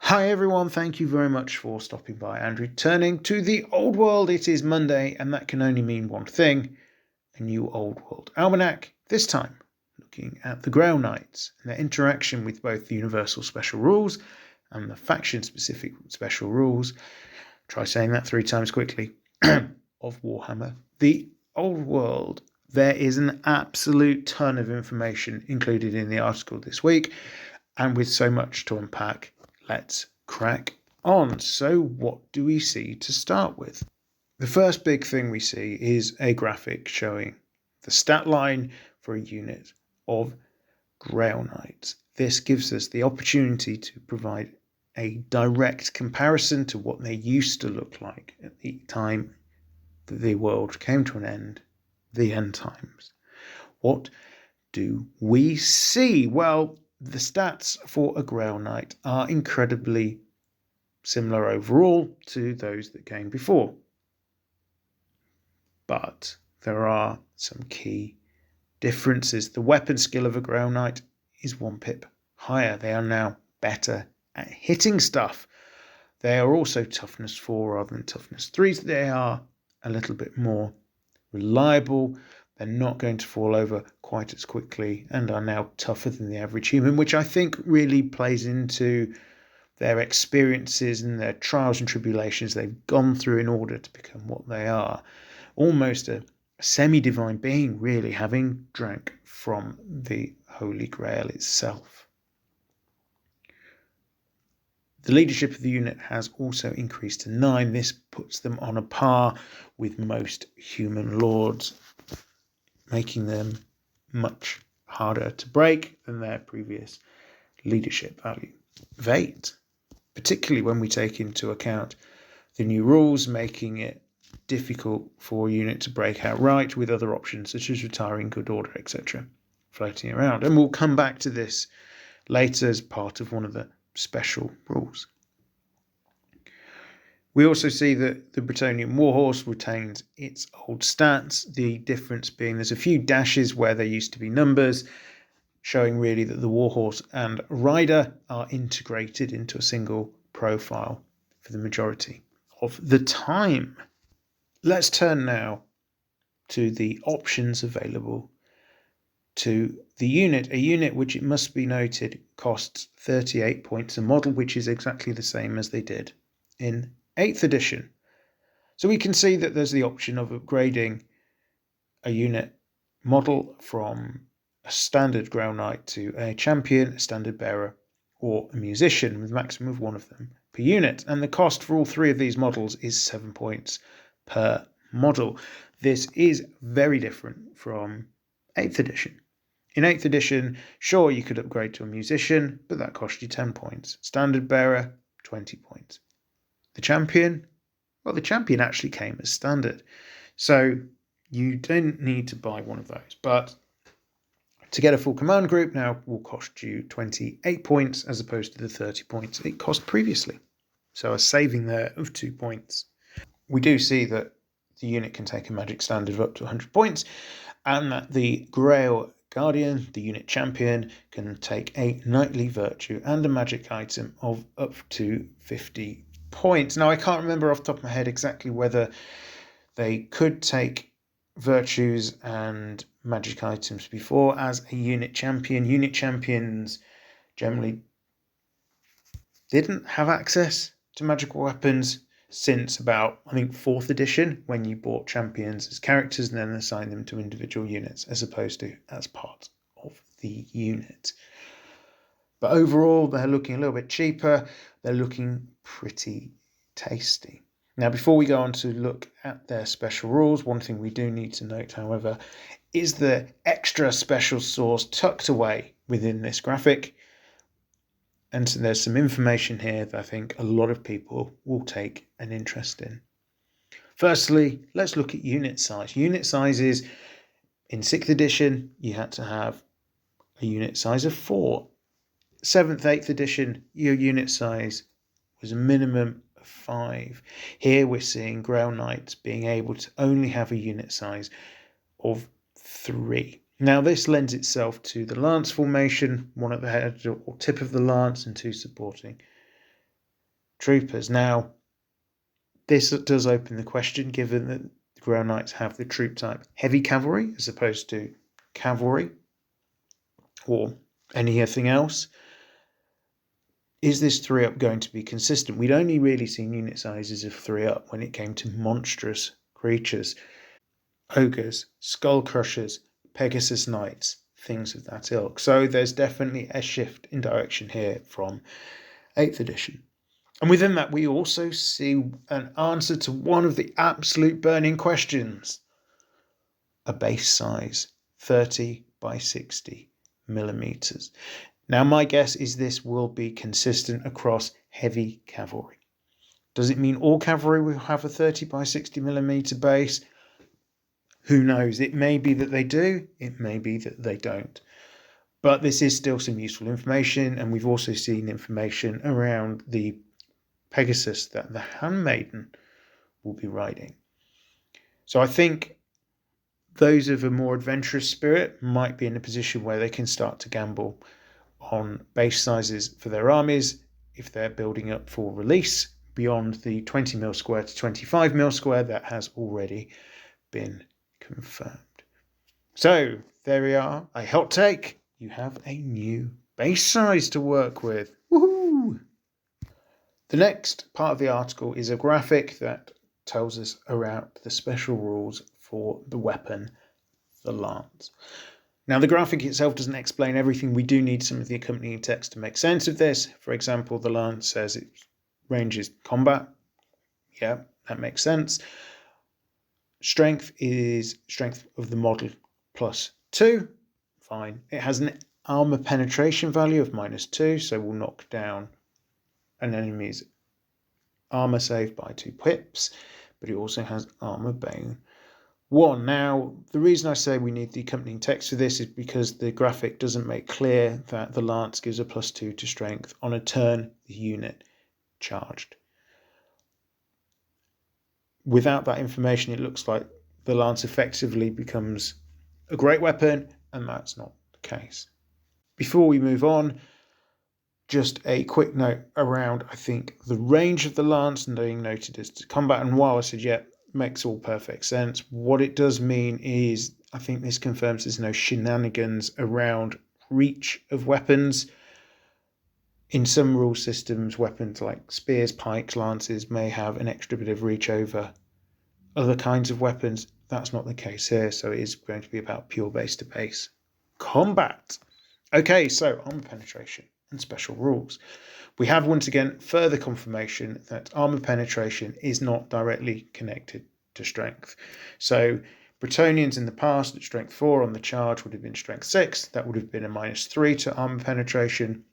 Hi everyone, thank you very much for stopping by and returning to the Old World. It is Monday and that can only mean one thing, a new Old World Almanack, this time looking at the Grail Knights and their interaction with both the universal special rules and the faction-specific special rules. Try saying that 3 times quickly. Of Warhammer. The Old World. There is an absolute ton of information included in the article this week, and with so much to unpack, let's crack on. So what do we see to start with? The first big thing we see is a graphic showing the stat line for a unit of Grail Knights. This gives us the opportunity to provide a direct comparison to what they used to look like at the time that the world came to an end, the end times. What do we see? Well, the stats for a Grail Knight are incredibly similar overall to those that came before. But there are some key differences. The weapon skill of a Grail Knight is 1 pip higher. They are now better at hitting stuff. They are also toughness 4 rather than toughness 3. They are a little bit more reliable. They're not going to fall over quite as quickly and are now tougher than the average human, which I think really plays into their experiences and their trials and tribulations they've gone through in order to become what they are. Almost a semi-divine being, really, having drank from the Holy Grail itself. The leadership of the unit has also increased to 9. This puts them on a par with most human lords, making them much harder to break than their previous leadership value of 8, particularly when we take into account the new rules, making it difficult for a unit to break outright, with other options such as retiring, good order, etc. floating around. And we'll come back to this later as part of one of the special rules. We also see that the Bretonnian Warhorse retains its old stats, the difference being there's a few dashes where there used to be numbers, showing really that the Warhorse and Rider are integrated into a single profile for the majority of the time. Let's turn now to the options available to the unit. A unit which, it must be noted, costs 38 points a model, which is exactly the same as they did in 8th edition. So we can see that there's the option of upgrading a unit model from a standard Grail Knight to a champion, a standard bearer, or a musician, with a maximum of 1 of them per unit. And the cost for all 3 of these models is 7 points per model. This is very different from 8th edition. In 8th edition, sure, you could upgrade to a musician, but that cost you 10 points. Standard bearer, 20 points. The champion, well, the champion actually came as standard, so you don't need to buy one of those. But to get a full command group now will cost you 28 points as opposed to the 30 points it cost previously. So a saving there of 2 points. We do see that the unit can take a magic standard of up to 100 points, and that the Grail Guardian, the unit champion, can take a knightly virtue and a magic item of up to 50 points. Now, I can't remember off the top of my head exactly whether they could take virtues and magic items before as a unit champion. Unit champions generally didn't have access to magical weapons since about, I think, 4th edition, when you bought champions as characters and then assigned them to individual units as opposed to as part of the unit. But overall, they're looking a little bit cheaper. They're looking pretty tasty. Now, before we go on to look at their special rules, one thing we do need to note, however, is the extra special source tucked away within this graphic. And so there's some information here that I think a lot of people will take an interest in. Firstly, let's look at unit size. Unit sizes in 6th edition, you had to have a unit size of 4. 7th, 8th edition, your unit size was a minimum of 5. Here we're seeing Grail Knights being able to only have a unit size of 3. Now, this lends itself to the lance formation, 1 at the head or tip of the lance and 2 supporting troopers. Now, this does open the question, given that the Grail Knights have the troop type heavy cavalry as opposed to cavalry or anything else. Is this 3-up going to be consistent? We'd only really seen unit sizes of 3-up when it came to monstrous creatures. Ogres, Skull Crushers, Pegasus Knights, things of that ilk. So there's definitely a shift in direction here from 8th edition. And within that, we also see an answer to one of the absolute burning questions. A base size, 30 by 60 millimeters. Now, my guess is this will be consistent across heavy cavalry. Does it mean all cavalry will have a 30 by 60 millimeter base? Who knows? It may be that they do, it may be that they don't. But this is still some useful information, and we've also seen information around the Pegasus that the Handmaiden will be riding. So I think those of a more adventurous spirit might be in a position where they can start to gamble on base sizes for their armies if they're building up for release beyond the 20 mil square to 25 mil square that has already been confirmed. So there we are, a hot take. You have a new base size to work with. Woohoo! The next part of the article is a graphic that tells us around the special rules for the weapon, the lance. Now, the graphic itself doesn't explain everything. We do need some of the accompanying text to make sense of this. For example, the lance says it ranges combat. Yeah, that makes sense. Strength is strength of the model +2. Fine. It has an armor penetration value of -2, so we'll knock down an enemy's armor save by 2 pips, but it also has armor bane 1. Now, the reason I say we need the accompanying text for this is because the graphic doesn't make clear that the lance gives a +2 to strength on a turn the unit charged. Without that information, it looks like the lance effectively becomes a great weapon, and that's not the case. Before we move on, just a quick note around, I think, the range of the lance and being noted as to combat. And while I said, yeah, makes all perfect sense, what it does mean is, I think this confirms there's no shenanigans around reach of weapons. In some rule systems, weapons like spears, pikes, lances may have an extra bit of reach over other kinds of weapons. That's not the case here, so it is going to be about pure base-to-base combat. Okay, so armor penetration and special rules. We have once again further confirmation that armor penetration is not directly connected to strength. So Bretonnians in the past at strength 4 on the charge would have been strength 6. That would have been a -3 to armor penetration.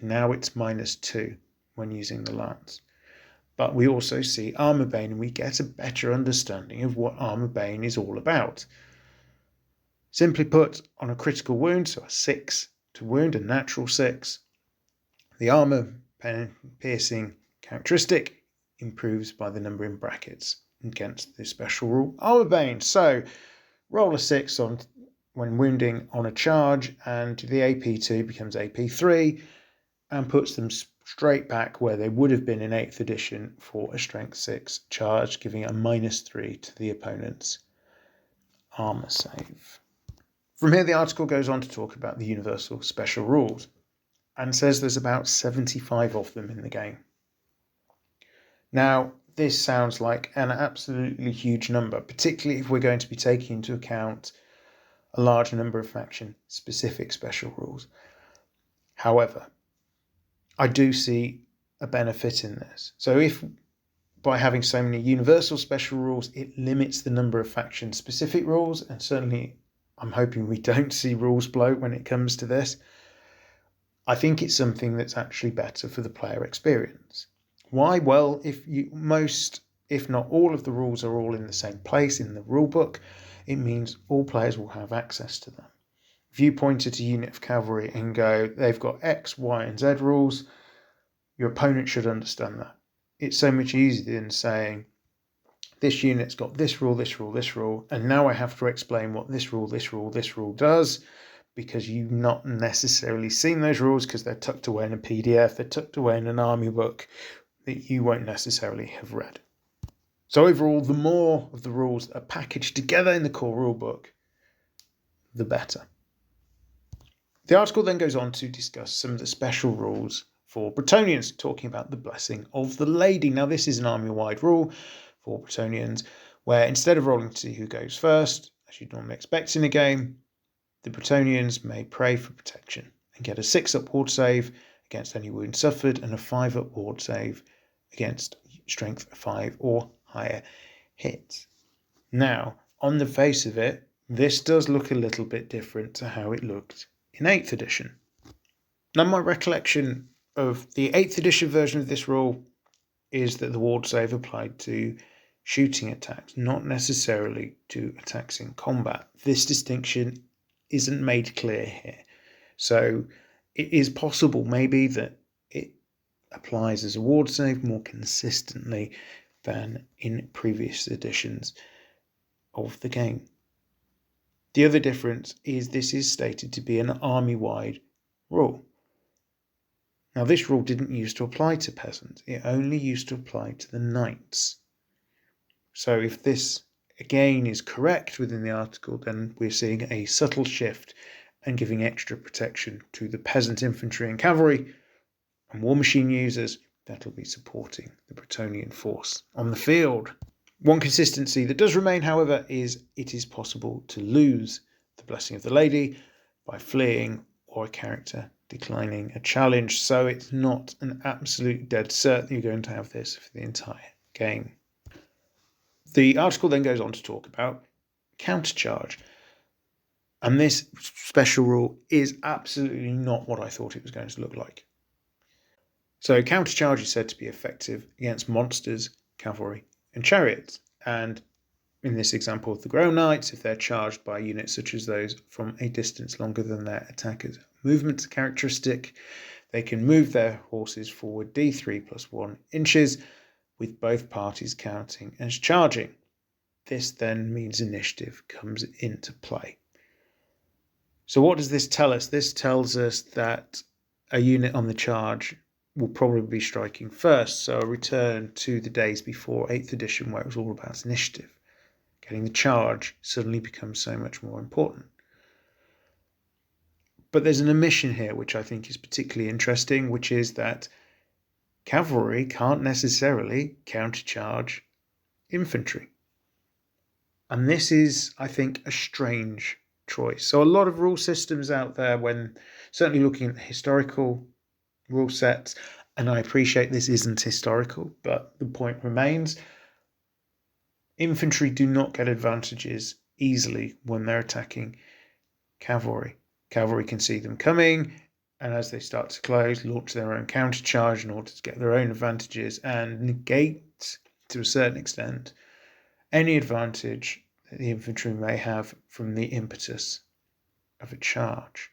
Now it's -2 when using the lance. But we also see armor bane, and we get a better understanding of what armor bane is all about. Simply put, on a critical wound, so a 6 to wound, a natural 6, the armor piercing characteristic improves by the number in brackets against the special rule armor bane. So roll a 6 on when wounding on a charge, and the AP2 becomes AP3 and puts them straight back where they would have been in 8th edition for a strength 6 charge, giving a -3 to the opponent's armor save. From here, the article goes on to talk about the universal special rules and says there's about 75 of them in the game. Now, this sounds like an absolutely huge number, particularly if we're going to be taking into account a large number of faction-specific special rules. However, I do see a benefit in this. So if by having so many universal special rules, it limits the number of faction-specific rules, and certainly I'm hoping we don't see rules bloat when it comes to this, I think it's something that's actually better for the player experience. Why? Well, if not all of the rules are all in the same place in the rulebook, it means all players will have access to them. If you point at a unit of cavalry and go, they've got X, Y, and Z rules, your opponent should understand that. It's so much easier than saying, this unit's got this rule, this rule, this rule, and now I have to explain what this rule, this rule, this rule does, because you've not necessarily seen those rules because they're tucked away in a PDF, they're tucked away in an army book. that you won't necessarily have read. So overall, the more of the rules that are packaged together in the core rulebook, the better. The article then goes on to discuss some of the special rules for Bretonnians, talking about the blessing of the lady. Now, this is an army-wide rule for Bretonnians, where instead of rolling to see who goes first, as you'd normally expect in a game, the Bretonnians may pray for protection and get a 6-up ward save against any wound suffered and a 5-up ward save against strength 5 or higher hits. Now, on the face of it, this does look a little bit different to how it looked in 8th edition. Now, my recollection of the 8th edition version of this rule is that the ward save applied to shooting attacks, not necessarily to attacks in combat. This distinction isn't made clear here. So it is possible maybe that it applies as a ward save more consistently than in previous editions of the game. The other difference is this is stated to be an army-wide rule. Now, this rule didn't used to apply to peasants. It only used to apply to the knights. So if this, again, is correct within the article, then we're seeing a subtle shift and giving extra protection to the peasant infantry and cavalry and war machine users that will be supporting the Bretonnian force on the field. One consistency that does remain, however, is it is possible to lose the blessing of the lady by fleeing or a character declining a challenge. So it's not an absolute dead cert that you're going to have this for the entire game. The article then goes on to talk about Countercharge. And this special rule is absolutely not what I thought it was going to look like. So Countercharge is said to be effective against monsters, cavalry, and chariots. And in this example of the Grail Knights, if they're charged by units such as those from a distance longer than their attacker's movement characteristic, they can move their horses forward d3 plus 1 inches, with both parties counting as charging. This then means initiative comes into play. So what does this tell us? This tells us that a unit on the charge will probably be striking first, so a return to the days before 8th edition where it was all about initiative. Getting the charge suddenly becomes so much more important. But there's an omission here which I think is particularly interesting, which is that cavalry can't necessarily countercharge infantry. And this is, I think, a strange choice. So a lot of rule systems out there, when certainly looking at the historical rule sets, and I appreciate this isn't historical, but the point remains, infantry do not get advantages easily when they're attacking cavalry. Cavalry can see them coming, and as they start to close, launch their own countercharge in order to get their own advantages and negate, to a certain extent, any advantage that the infantry may have from the impetus of a charge.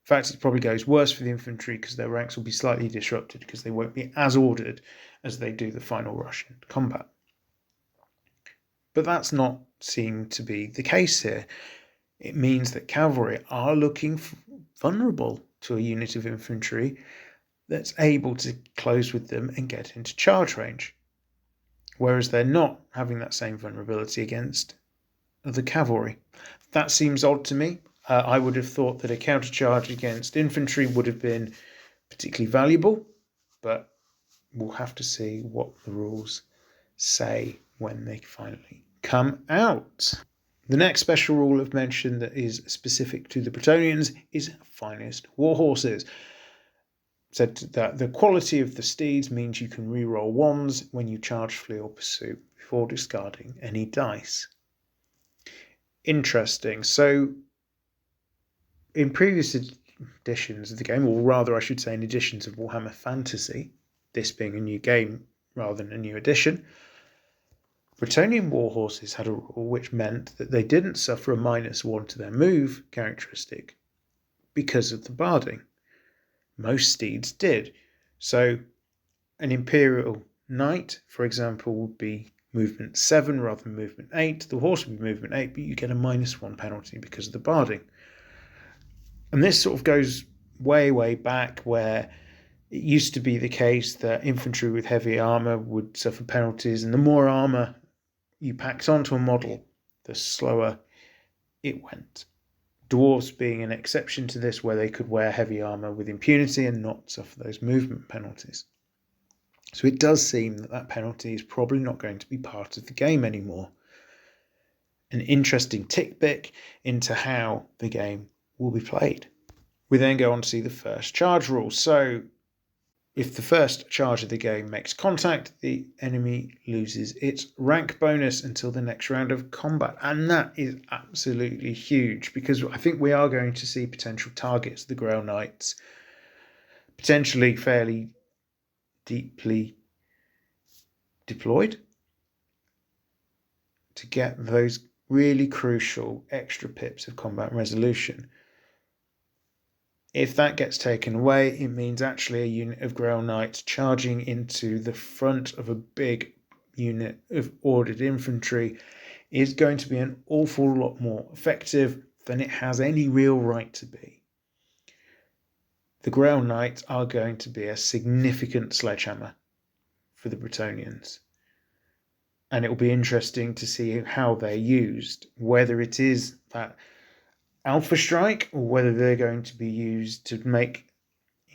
In fact, it probably goes worse for the infantry because their ranks will be slightly disrupted because they won't be as ordered as they do the final rush into combat. But that's not seen to be the case here. It means that cavalry are looking vulnerable to a unit of infantry that's able to close with them and get into charge range, whereas they're not having that same vulnerability against the cavalry. That seems odd to me. I would have thought that a countercharge against infantry would have been particularly valuable, but we'll have to see what the rules say when they finally come out. The next special rule of mention that is specific to the Bretonnians is finest warhorses. Said that the quality of the steeds means you can reroll ones when you charge, flee or pursue before discarding any dice. Interesting. So in previous editions of the game, or rather I should say in editions of Warhammer Fantasy, this being a new game rather than a new edition, Bretonnian warhorses had a rule which meant that they didn't suffer a -1 to their move characteristic because of the barding. Most steeds did. So an Imperial Knight, for example, would be movement 7 rather than movement 8. The horse would be movement 8, but you get a -1 penalty because of the barding. And this sort of goes way, way back where It used to be the case that infantry with heavy armour would suffer penalties, and the more armour you packed onto a model, the slower it went. Dwarves being an exception to this, where they could wear heavy armour with impunity and not suffer those movement penalties. So it does seem that that penalty is probably not going to be part of the game anymore. An interesting tidbit into how the game will be played. We then go on to see the first charge rule. So if the first charge of the game makes contact, the enemy loses its rank bonus until the next round of combat. And that is absolutely huge, because I think we are going to see potential targets, the Grail Knights, potentially fairly deeply deployed to get those really crucial extra pips of combat resolution. If that gets taken away, it means actually a unit of Grail Knights charging into the front of a big unit of ordered infantry is going to be an awful lot more effective than it has any real right to be. The Grail Knights are going to be a significant sledgehammer for the Bretonnians. And it will be interesting to see how they're used, whether it is that Alpha Strike or whether they're going to be used to make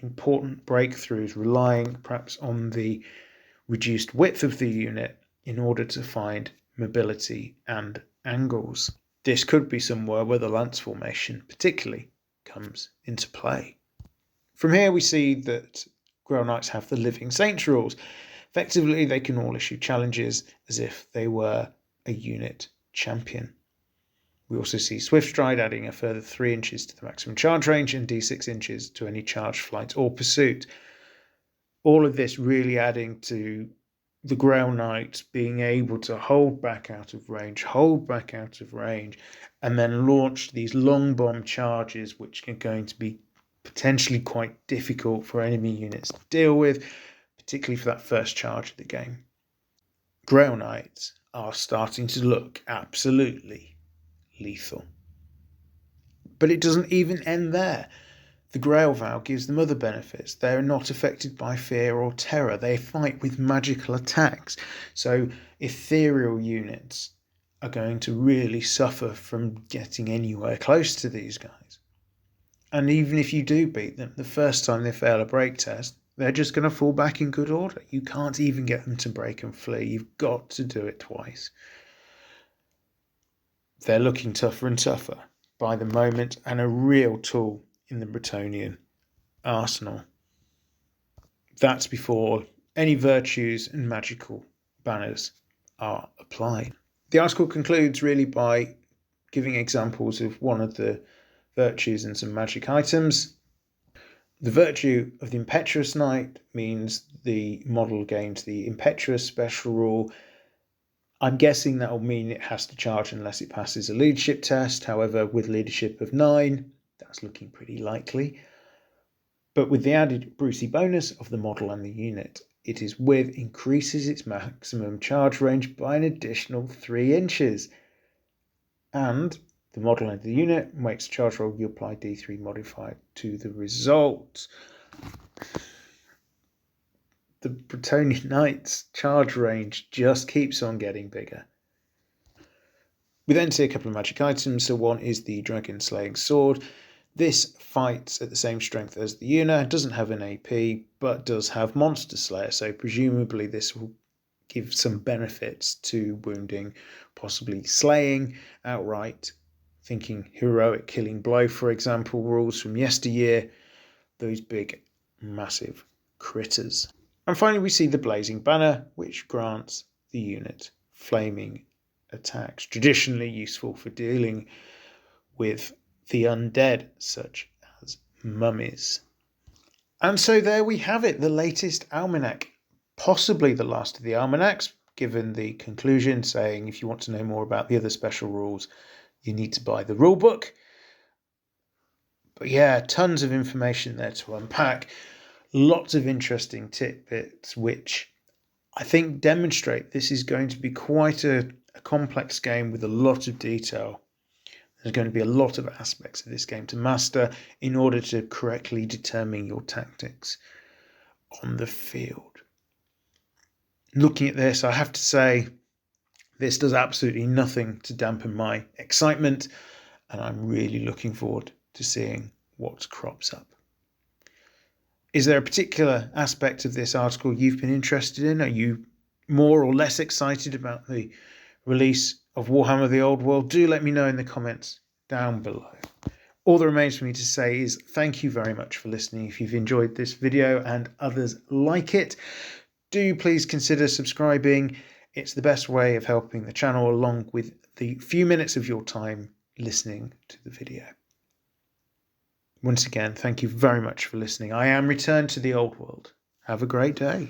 important breakthroughs, relying perhaps on the reduced width of the unit in order to find mobility and angles. This could be somewhere where the lance formation particularly comes into play. From here we see that Grail Knights have the Living Saints rules. Effectively, they can all issue challenges as if they were a unit champion. We also see Swift Stride adding a further 3 inches to the maximum charge range and d6 inches to any charge, flight or pursuit. All of this really adding to the Grail Knight being able to hold back out of range, and then launch these long bomb charges, which are going to be potentially quite difficult for enemy units to deal with, particularly for that first charge of the game. Grail Knights are starting to look absolutely lethal. But it doesn't even end there. The Grail Vow gives them other benefits. They are not affected by fear or terror. They fight with magical attacks. So ethereal units are going to really suffer from getting anywhere close to these guys. And even if you do beat them, the first time they fail a break test, they're just going to fall back in good order. You can't even get them to break and flee. You've got to do it twice. They're looking tougher and tougher by the moment, and a real tool in the Bretonnian arsenal. That's before any virtues and magical banners are applied. The article concludes really by giving examples of one of the virtues and some magic items. The virtue of the Impetuous Knight means the model gains the Impetuous special rule. I'm guessing that will mean it has to charge unless it passes a leadership test. However, with leadership of 9, that's looking pretty likely. But with the added Brucey bonus of the model and the unit, it is with increases its maximum charge range by an additional 3 inches. And the model and the unit makes a charge roll, you apply D3 modifier to the result. The Bretonnian Knights charge range just keeps on getting bigger. We then see a couple of magic items. So one is the Dragon Slaying Sword. This fights at the same strength as the Una, doesn't have an AP, but does have Monster Slayer. So presumably this will give some benefits to wounding, possibly slaying outright. Thinking heroic killing blow, for example, rules from yesteryear. Those big, massive critters. And finally, we see the Blazing Banner, which grants the unit flaming attacks, traditionally useful for dealing with the undead, such as mummies. And so there we have it, the latest Almanack, possibly the last of the Almanacks, given the conclusion saying if you want to know more about the other special rules, you need to buy the rulebook. But yeah, tons of information there to unpack. Lots of interesting tidbits, which I think demonstrate this is going to be quite a complex game with a lot of detail. There's going to be a lot of aspects of this game to master in order to correctly determine your tactics. on the field. Looking at this, I have to say, this does absolutely nothing to dampen my excitement, and I'm really looking forward to seeing what crops up. Is there a particular aspect of this article you've been interested in? Are you more or less excited about the release of Warhammer the Old World? Do let me know in the comments down below. All that remains for me to say is thank you very much for listening. If you've enjoyed this video and others like it, do please consider subscribing. It's the best way of helping the channel, along with the few minutes of your time listening to the video. Once again, thank you very much for listening. I am returned to the old world. Have a great day.